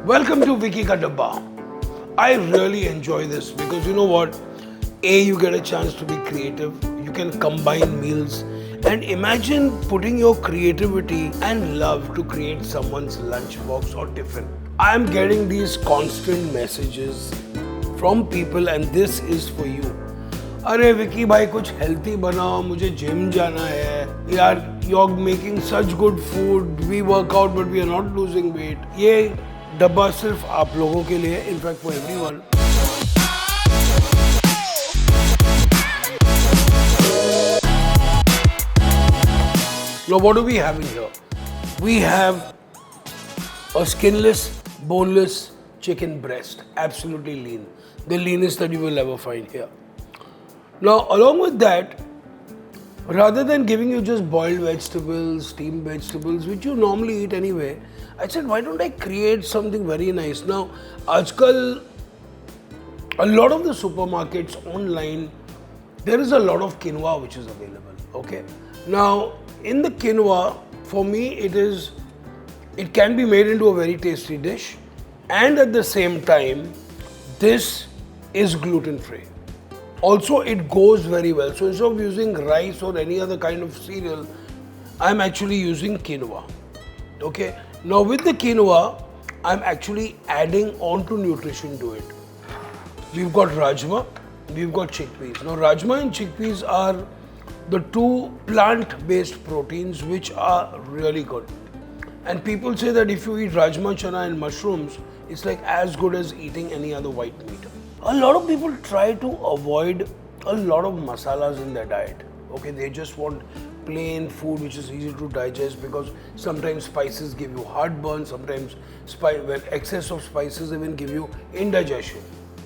Welcome to Vicky Ka Dabba. I really enjoy this because you know what? A, you get a chance to be creative. You can combine meals and imagine putting your creativity and love to create someone's lunchbox or tiffin. I'm getting these constant messages from people and this is for you. अरे विकी भाई कुछ healthy बनाओ, मुझे gym जाना है यार, you're making such good food, we work out but we are not losing weight. ये डब्बा सिर्फ आप लोगों के लिए, in fact for everyone. Now what do we have in here? We have a skinless, boneless chicken breast, absolutely lean, the leanest that you will ever find here. Now along with that, rather than giving you just boiled vegetables, steamed vegetables, which you normally eat anyway, I said, why don't I create something very nice? Now, आजकल a lot of the supermarkets online, there is a lot of quinoa which is available, okay? Now, in the quinoa, for me, it can be made into a very tasty dish, and at the same time, this is gluten-free. Also, it goes very well. So instead of using rice or any other kind of cereal, I'm actually using quinoa. Okay. Now with the quinoa, I'm actually adding on to nutrition to it. We've got rajma, we've got chickpeas. Now rajma and chickpeas are the two plant-based proteins which are really good. And people say that if you eat rajma, chana and mushrooms, it's like as good as eating any other white meat. A lot of people try to avoid a lot of masalas in their diet. Okay, they just want plain food which is easy to digest because sometimes spices give you heartburn, sometimes when excess of spices even give you indigestion.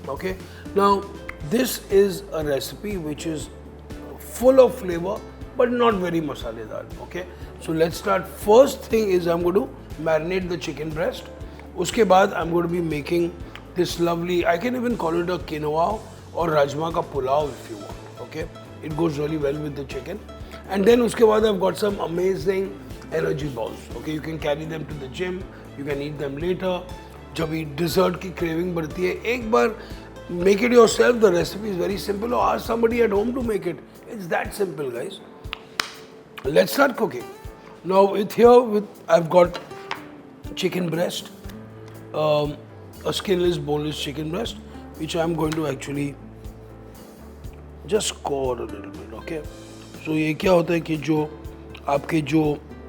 Okay, now this is a recipe which is full of flavor but not very masaledar. Okay, so let's start. First thing is I'm going to marinate the chicken breast. Uske baad I'm going to be making this lovely, I can even call it a quinoa or rajma ka pulao if you want, okay? It goes really well with the chicken. And then uske baad I've got some amazing energy balls, okay? You can carry them to the gym, you can eat them later. जब भी dessert की craving बढ़ती है, एक बार make it yourself. The recipe is very simple, or ask somebody at home to make it. It's that simple, guys. Let's start cooking. Now I've got chicken breast. A skinless, boneless chicken breast, which I'm going to actually just score a little bit, okay? So ये क्या होता है कि जो आपके जो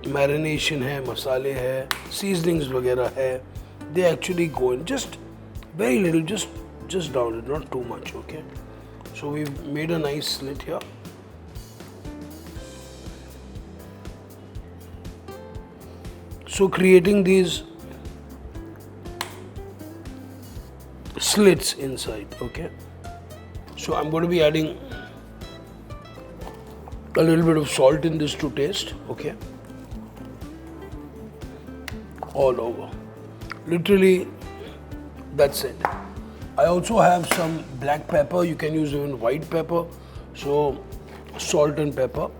marination है, मसाले है, seasonings वगैरह है, they actually go in just very little, just down it, not too much, okay? So we've made a nice slit here. So creating these slits inside, okay? So I'm going to be adding a little bit of salt in this to taste, okay? All over. Literally, that's it. I also have some black pepper. You can use even white pepper. So salt and pepper.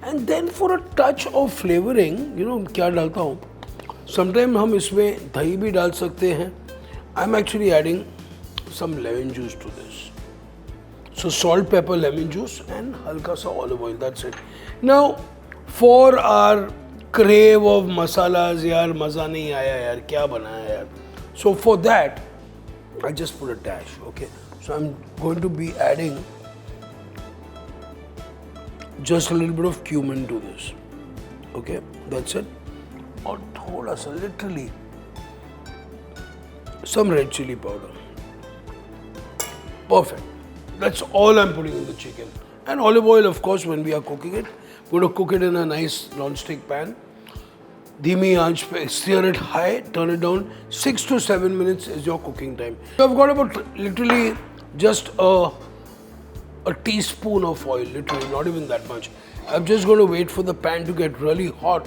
And then for a touch of flavoring, you know, क्या डालता हूँ? Sometimes हम इसमें दही भी डाल सकते हैं. I'm actually adding some lemon juice to this. So salt, pepper, lemon juice and halka sa olive oil, that's it. Now for our crave of masalas, yaar maza nahi aaya yaar, kya banaya yaar. So for that, I just put a dash, okay. So I'm going to be adding just a little bit of cumin to this, okay. That's it. Or thoda sa, literally. Some red chili powder. Perfect. That's all I'm putting in the chicken. And olive oil, of course, when we are cooking it. We're going to cook it in a nice non-stick pan. Dhimi aanch pe, stir it high, turn it down. 6 to 7 minutes is your cooking time. So I've got about literally just a teaspoon of oil, literally, not even that much. I'm just going to wait for the pan to get really hot.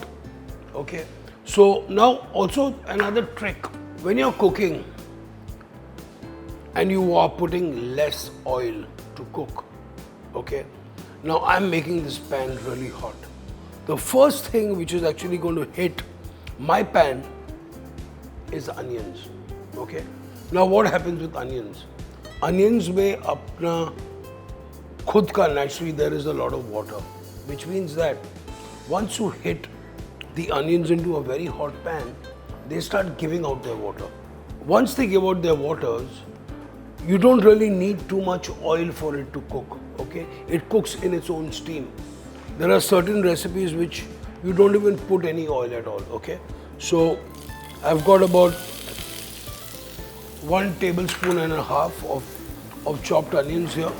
Okay. So now also another trick. When you're cooking and you are putting less oil to cook, okay, now I'm making this pan really hot. The first thing which is actually going to hit my pan is onions. Okay. Now what happens with onions? Onions में अपना खुद का naturally there is a lot of water, which means that once you hit the onions into a very hot pan, they start giving out their water. Once they give out their waters, you don't really need too much oil for it to cook, okay? It cooks in its own steam. There are certain recipes which you don't even put any oil at all, okay? So I've got about 1.5 tablespoons of chopped onions here.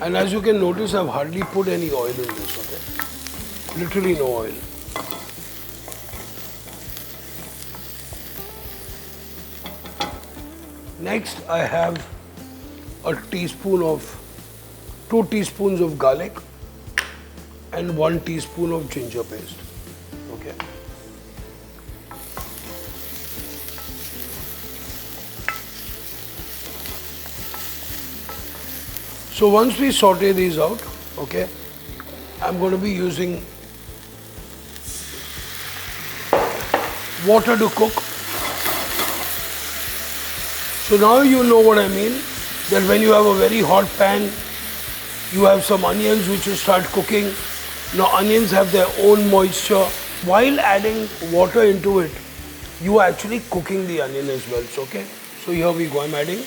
And as you can notice, I've hardly put any oil in this, okay? Literally no oil. Next, I have 2 teaspoons of garlic and 1 teaspoon of ginger paste. Okay. So once we saute these out, okay, I'm going to be using water to cook. So now you know what I mean, that when you have a very hot pan, you have some onions which will start cooking. Now onions have their own moisture. While adding water into it, you are actually cooking the onion as well, okay? So here we go, I'm adding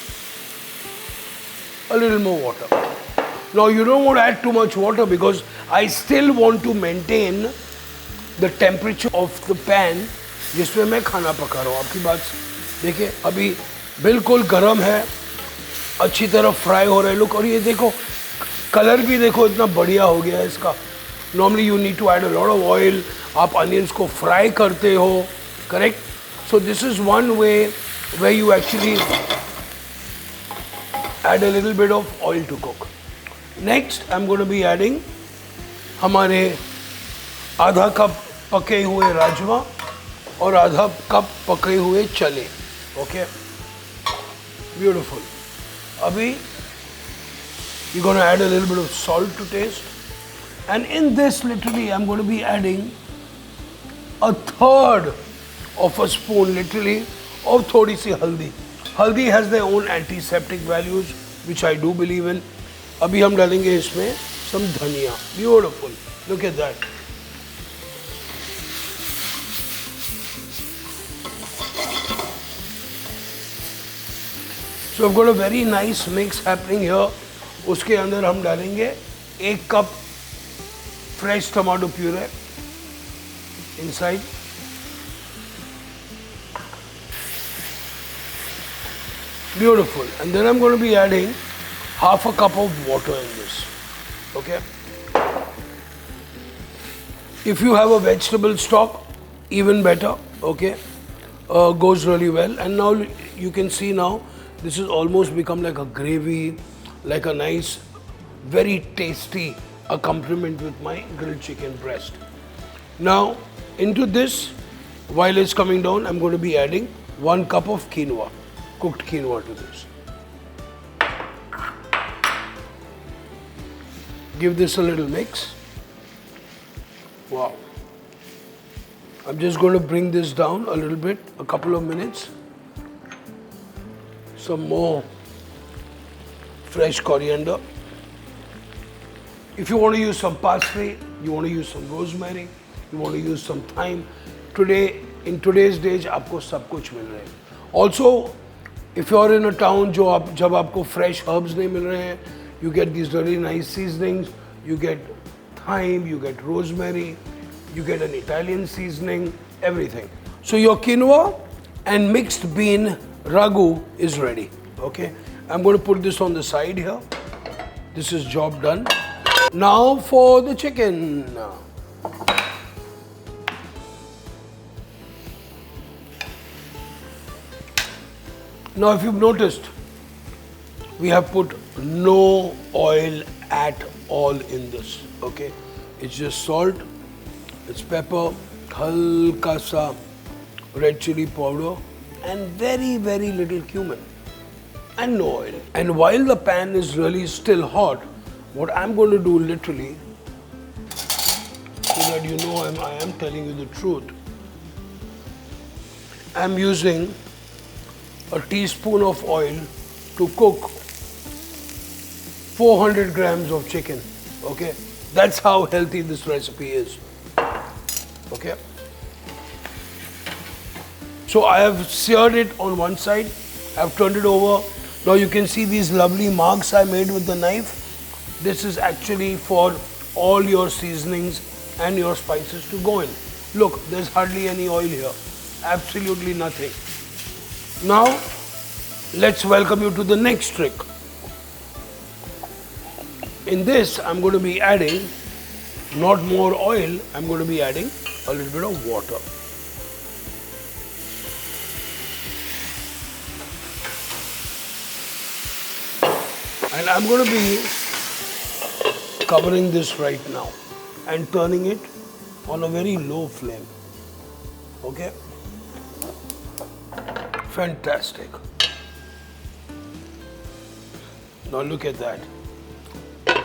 a little more water. Now you don't want to add too much water because I still want to maintain the temperature of the pan जिसमें मैं खाना पका रहा हूँ. आपकी बात देखिए, अभी बिल्कुल गर्म है, अच्छी तरह फ्राई हो रहा है. लुक, और ये देखो कलर भी देखो इतना बढ़िया हो गया है इसका. Normally you need to add a lot of oil. आप अनियंस को फ्राई करते हो, correct? So this is one way way you actually add a little bit of oil to cook. Next I am going to be adding हमारे आधा cup पके हुए राजमा और आधा कप पके हुए चने. Okay, beautiful. Abhi, you're going to add a little bit of salt to taste. And in this, literally, I'm going to be adding a third of a spoon, literally, of thodi si haldi. Haldi has their own antiseptic values, which I do believe in. Abhi hum dalenge isme some dhania. Beautiful. Look at that. So I've got a very nice mix happening here. उसके अंदर हम डालेंगे 1 cup fresh tomato puree inside. Beautiful. And then I'm going to be adding half a cup of water in this. Okay. If you have a vegetable stock, even better. Okay. Goes really well. And now you can see now. This has almost become like a gravy, like a nice, very tasty accompaniment with my grilled chicken breast. Now, into this, while it's coming down, I'm going to be adding 1 cup of quinoa, cooked quinoa to this. Give this a little mix. Wow. I'm just going to bring this down a little bit, a couple of minutes. Some more fresh coriander. If you want to use some parsley, you want to use some rosemary, you want to use some thyme. Today, in today's days, आपको सब कुछ मिल रहे हैं. Also, if you are in a town जब आपको fresh herbs नहीं मिल रहे हैं, you get these really nice seasonings. You get thyme, you get rosemary, you get an Italian seasoning, everything. So your quinoa and mixed bean ragu is ready. Okay, I'm going to put this on the side here. This is job done. Now for the chicken. Now if you've noticed, we have put no oil at all in this. Okay, it's just salt, it's pepper, halka sa red chili powder, and very, very little cumin and no oil. And while the pan is really still hot, what I'm going to do literally, so that you know I am telling you the truth, I'm using a teaspoon of oil to cook 400 grams of chicken. Okay, that's how healthy this recipe is. Okay, so I have seared it on one side, I've turned it over. Now you can see these lovely marks I made with the knife. This is actually for all your seasonings and your spices to go in. Look, there's hardly any oil here, absolutely nothing. Now let's welcome you to the next trick. In this, I'm going to be adding not more oil, I'm going to be adding a little bit of water. And I'm going to be covering this right now and turning it on a very low flame. Okay? Fantastic. Now look at that.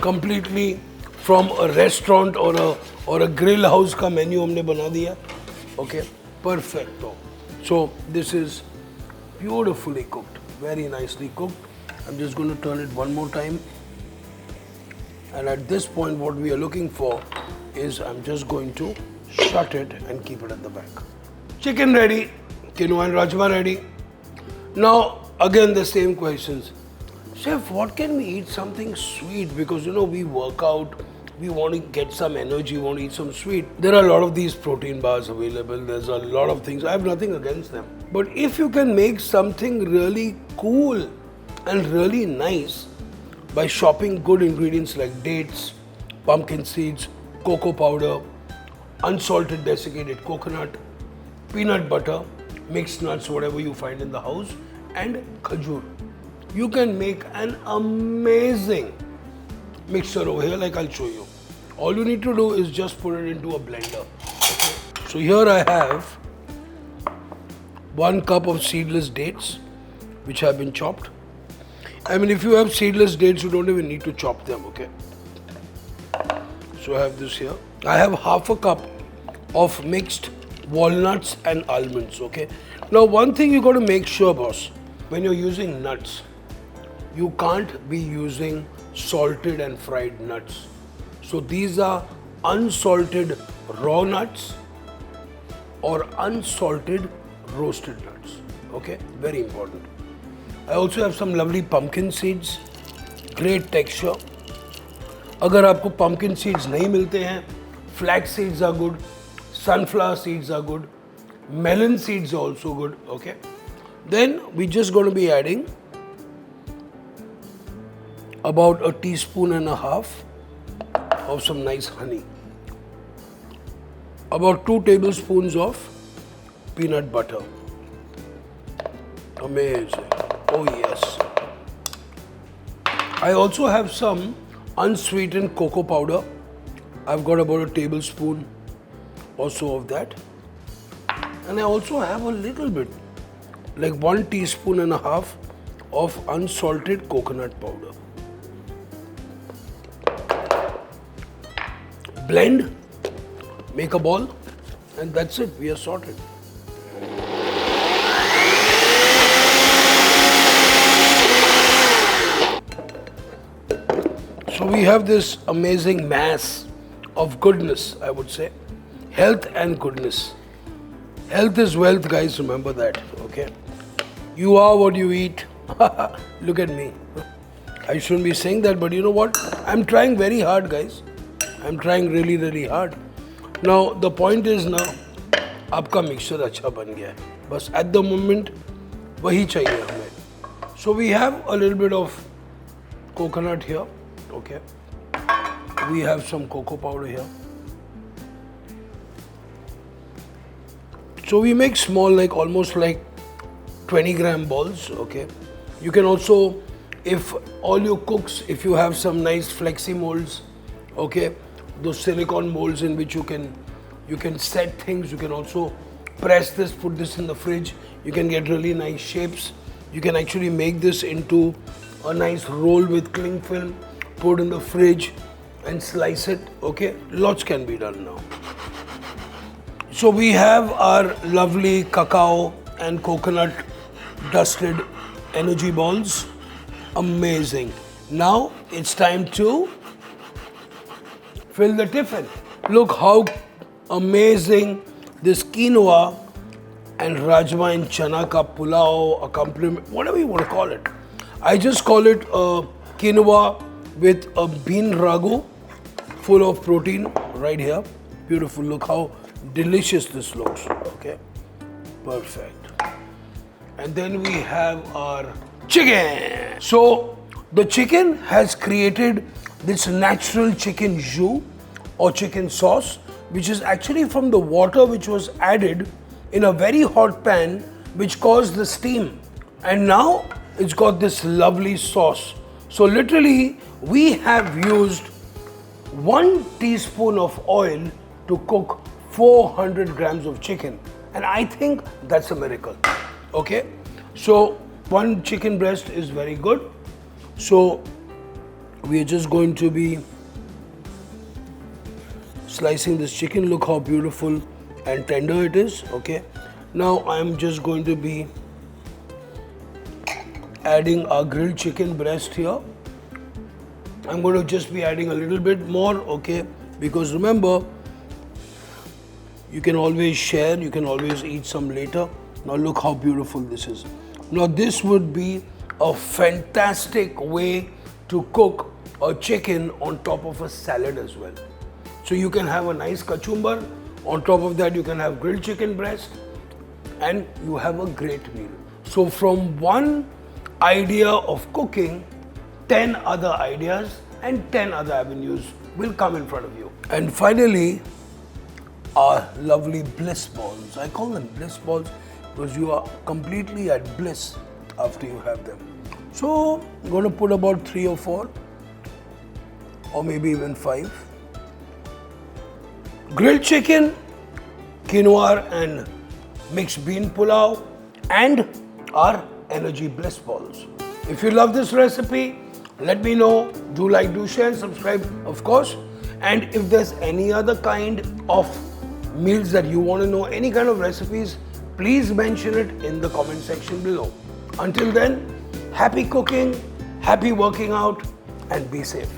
Completely from a restaurant or a grill house का menu हमने बना दिया. Okay, perfecto. So this is beautifully cooked, very nicely cooked. I'm just going to turn it one more time. And at this point, what we are looking for is I'm just going to shut it and keep it at the back. Chicken ready, quinoa and rajma ready. Now again the same questions. Chef, what can we eat something sweet? Because you know we work out, we want to get some energy, we want to eat some sweet. There are a lot of these protein bars available. There's a lot of things. I have nothing against them. But if you can make something really cool and really nice by shopping good ingredients like dates, pumpkin seeds, cocoa powder, unsalted desiccated coconut, peanut butter, mixed nuts, whatever you find in the house, and khajur, you can make an amazing mixture over here like I'll show you. All you need to do is just put it into a blender. Okay. So here I have 1 cup of seedless dates which have been chopped. I mean, if you have seedless dates, you don't even need to chop them, okay? So I have this here. I have half a cup of mixed walnuts and almonds, okay? Now, one thing you got to make sure, boss, when you're using nuts, you can't be using salted and fried nuts. So these are unsalted raw nuts or unsalted roasted nuts, okay? Very important. I also have some lovely pumpkin seeds, great texture. अगर आपको pumpkin seeds नहीं मिलते हैं, flax seeds are good, sunflower seeds are good, melon seeds are also good, okay? Then we just going to be adding about 1.5 teaspoons of some nice honey, about 2 tablespoons of peanut butter. Amazing. Oh yes. I also have some unsweetened cocoa powder. I've got about 1 tablespoon or so of that. And I also have a little bit, like 1.5 teaspoons of unsalted coconut powder. Blend, make a ball, and that's it. We are sorted. So we have this amazing mass of goodness, I would say. Health and goodness. Health is wealth, guys, remember that, okay? You are what you eat. Look at me. I shouldn't be saying that, but you know what? I'm trying very hard, guys. I'm trying really, really hard. Now, the point is now, आपका mixture अच्छा बन गया है. बस at the moment, वही चाहिए हमें. So we have a little bit of coconut here, okay? We have some cocoa powder here. So we make small, like almost like 20-gram balls, okay? You can also, if all your cooks, if you have some nice flexi molds, okay, those silicone molds in which you can set things, you can also press this, put this in the fridge, you can get really nice shapes. You can actually make this into a nice roll with cling film, put in the fridge and slice it, okay? Lots can be done now. So we have our lovely cacao and coconut dusted energy balls. Amazing. Now it's time to fill the tiffin. Look how amazing this quinoa and rajma and chana ka pulao accompaniment, whatever you want to call it. I just call it a quinoa with a bean ragu full of protein right here. Beautiful. Look how delicious this looks. Okay, perfect. And then we have our chicken. So the chicken has created this natural chicken jus or chicken sauce, which is actually from the water which was added in a very hot pan, which caused the steam. And now it's got this lovely sauce. So literally we have used 1 teaspoon of oil to cook 400 grams of chicken. And I think that's a miracle. Okay, so 1 chicken breast is very good. So we are just going to be slicing this chicken. Look how beautiful and tender it is. Okay, now I'm just going to be adding our grilled chicken breast here. I'm going to just be adding a little bit more, okay, because remember, you can always share, you can always eat some later. Now look how beautiful this is. Now this would be a fantastic way to cook a chicken on top of a salad as well. So you can have a nice kachumbar, on top of that you can have grilled chicken breast, and you have a great meal. So from one idea of cooking, 10 other ideas and 10 other avenues will come in front of you. And finally, our lovely bliss balls. I call them bliss balls because you are completely at bliss after you have them. So I'm going to put about 3 or 4 or maybe even 5. Grilled chicken, quinoa and mixed bean pulao, and our energy bliss balls. If you love this recipe, let me know. Do like, do share, and subscribe, of course. And if there's any other kind of meals that you want to know, any kind of recipes, please mention it in the comment section below. Until then, happy cooking, happy working out, and be safe.